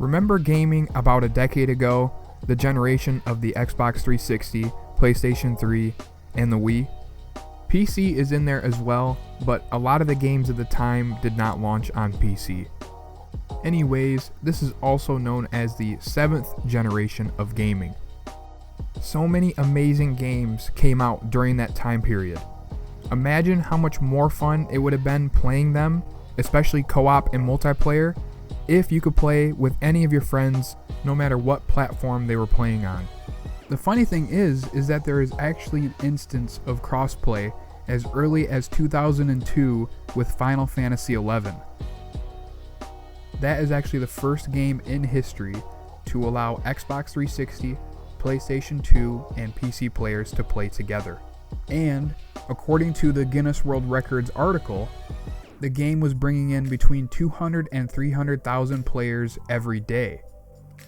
Remember gaming about a decade ago, the generation of the Xbox 360, PlayStation 3, and the Wii? PC is in there as well, but a lot of the games at the time did not launch on PC. Anyways, this is also known as the 7th generation of gaming. So many amazing games came out during that time period. Imagine how much more fun it would have been playing them, especially co-op and multiplayer, if you could play with any of your friends no matter what platform they were playing on. The funny thing is that there is actually an instance of crossplay as early as 2002 with Final Fantasy XI. That is actually the first game in history to allow Xbox 360, PlayStation 2, and PC players to play together. And, according to the Guinness World Records article, the game was bringing in between 200 and 300,000 players every day.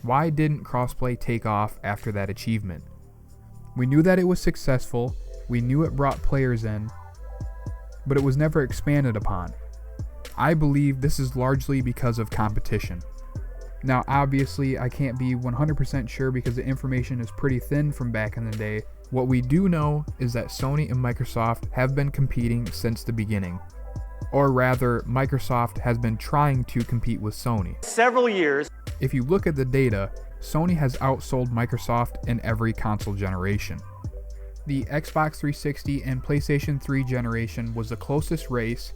Why didn't crossplay take off after that achievement? We knew that it was successful, we knew it brought players in, but it was never expanded upon. I believe this is largely because of competition. Now obviously I can't be 100% sure because the information is pretty thin from back in the day. What we do know is that Sony and Microsoft have been competing since the beginning. Or rather, Microsoft has been trying to compete with Sony. Several years. If you look at the data, Sony has outsold Microsoft in every console generation. The Xbox 360 and PlayStation 3 generation was the closest race,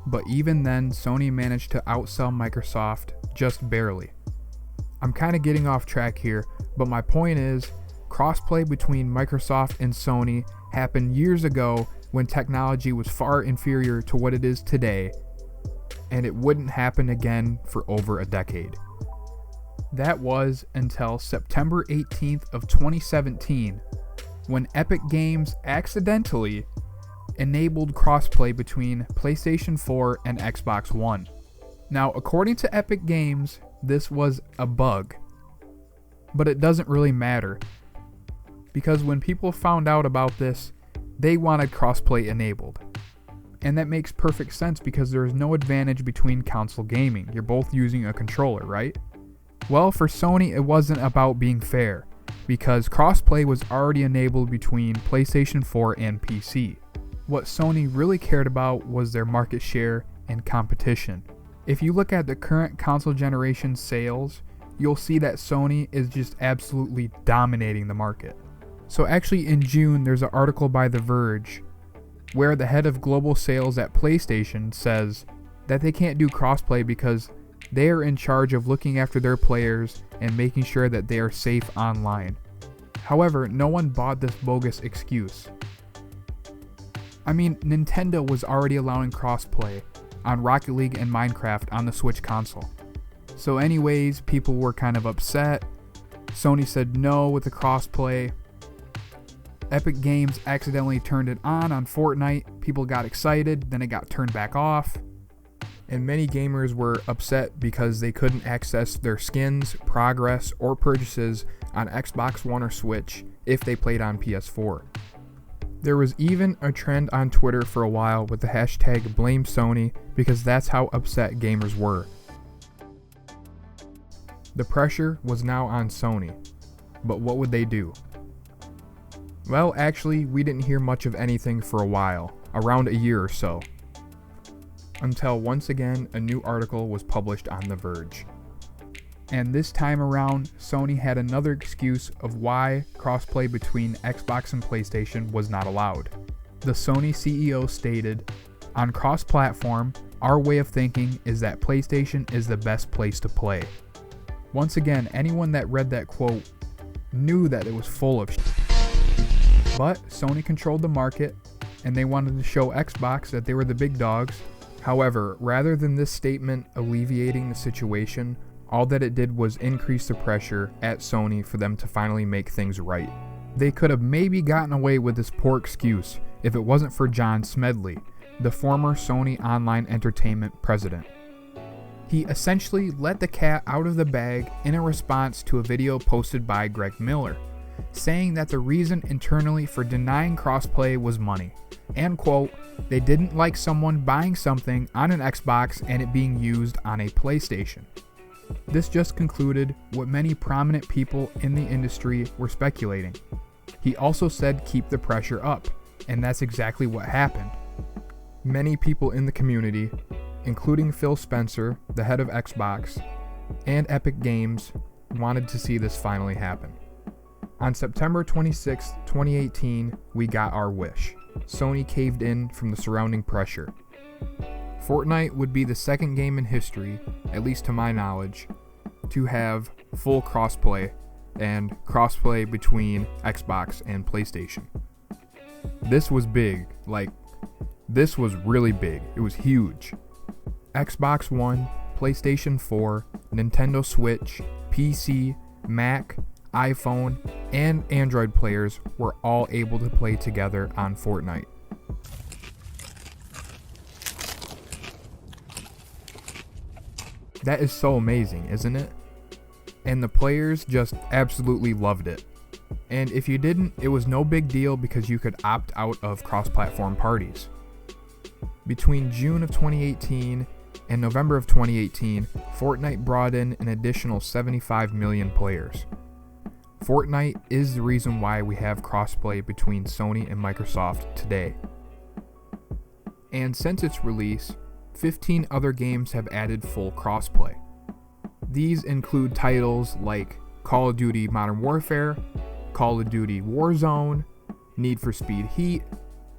but even then Sony managed to outsell Microsoft just barely. I'm kind of getting off track here, but my point is, crossplay between Microsoft and Sony happened years ago when technology was far inferior to what it is today, and it wouldn't happen again for over a decade. That was until September 18th of 2017, when Epic Games accidentally enabled crossplay between PlayStation 4 and Xbox One. Now, according to Epic Games, this was a bug, but it doesn't really matter, because when people found out about this, they wanted crossplay enabled. And that makes perfect sense because there is no advantage between console gaming. You're both using a controller, right? Well, for Sony, it wasn't about being fair, because crossplay was already enabled between PlayStation 4 and PC. What Sony really cared about was their market share and competition. If you look at the current console generation sales, you'll see that Sony is just absolutely dominating the market. So actually in June, there's an article by The Verge where the head of global sales at PlayStation says that they can't do crossplay because they are in charge of looking after their players and making sure that they are safe online. However, no one bought this bogus excuse. I mean, Nintendo was already allowing crossplay on Rocket League and Minecraft on the Switch console. So anyways, people were kind of upset. Sony said no with the crossplay. Epic Games accidentally turned it on Fortnite. People got excited, then it got turned back off. And many gamers were upset because they couldn't access their skins, progress, or purchases on Xbox One or Switch if they played on PS4. There was even a trend on Twitter for a while with the hashtag #BlameSony because that's how upset gamers were. The pressure was now on Sony, but what would they do? Well, actually, we didn't hear much of anything for a while, around a year or so, until once again a new article was published on The Verge. And this time around, Sony had another excuse of why crossplay between Xbox and PlayStation was not allowed. The Sony CEO stated, "On cross-platform, our way of thinking is that PlayStation is the best place to play." Once again, anyone that read that quote knew that it was full of shit. But Sony controlled the market, and they wanted to show Xbox that they were the big dogs. However, rather than this statement alleviating the situation, all that it did was increase the pressure at Sony for them to finally make things right. They could have maybe gotten away with this poor excuse if it wasn't for John Smedley, the former Sony Online Entertainment president. He essentially let the cat out of the bag in a response to a video posted by Greg Miller, saying that the reason internally for denying crossplay was money, and quote, they didn't like someone buying something on an Xbox and it being used on a PlayStation. This just concluded what many prominent people in the industry were speculating. He also said keep the pressure up, and that's exactly what happened. Many people in the community, including Phil Spencer, the head of Xbox, and Epic Games, wanted to see this finally happen. On September 26, 2018, we got our wish. Sony caved in from the surrounding pressure. Fortnite would be the second game in history, at least to my knowledge, to have full crossplay and crossplay between Xbox and PlayStation. This was big, this was really big. It was huge. Xbox One, PlayStation 4, Nintendo Switch, PC, Mac, iPhone, and Android players were all able to play together on Fortnite. That is so amazing, isn't it? And the players just absolutely loved it. And if you didn't, it was no big deal because you could opt out of cross-platform parties. Between June of 2018 and November of 2018, Fortnite brought in an additional 75 million players. Fortnite is the reason why we have crossplay between Sony and Microsoft today. And since its release, 15 other games have added full crossplay. These include titles like Call of Duty Modern Warfare, Call of Duty Warzone, Need for Speed Heat,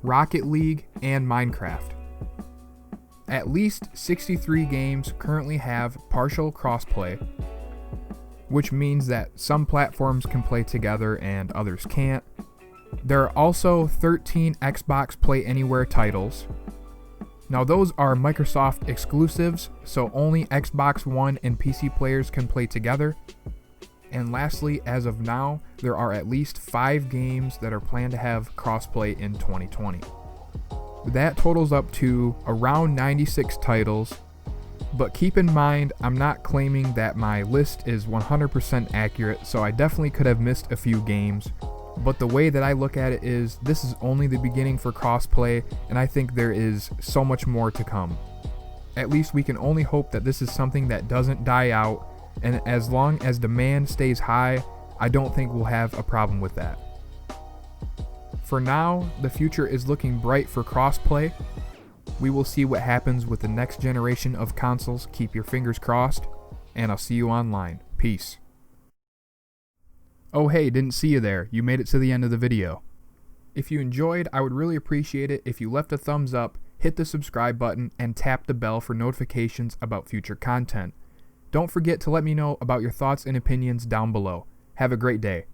Rocket League, and Minecraft. At least 63 games currently have partial crossplay, which means that some platforms can play together and others can't. There are also 13 Xbox Play Anywhere titles. Now those are Microsoft exclusives, so only Xbox One and PC players can play together. And lastly, as of now, there are at least 5 games that are planned to have crossplay in 2020. That totals up to around 96 titles, but keep in mind I'm not claiming that my list is 100% accurate, so I definitely could have missed a few games. But the way that I look at it is, this is only the beginning for crossplay, and I think there is so much more to come. At least we can only hope that this is something that doesn't die out, and as long as demand stays high, I don't think we'll have a problem with that. For now, the future is looking bright for crossplay. We will see what happens with the next generation of consoles. Keep your fingers crossed, and I'll see you online. Peace. Oh hey, didn't see you there. You made it to the end of the video. If you enjoyed, I would really appreciate it if you left a thumbs up, hit the subscribe button, and tap the bell for notifications about future content. Don't forget to let me know about your thoughts and opinions down below. Have a great day.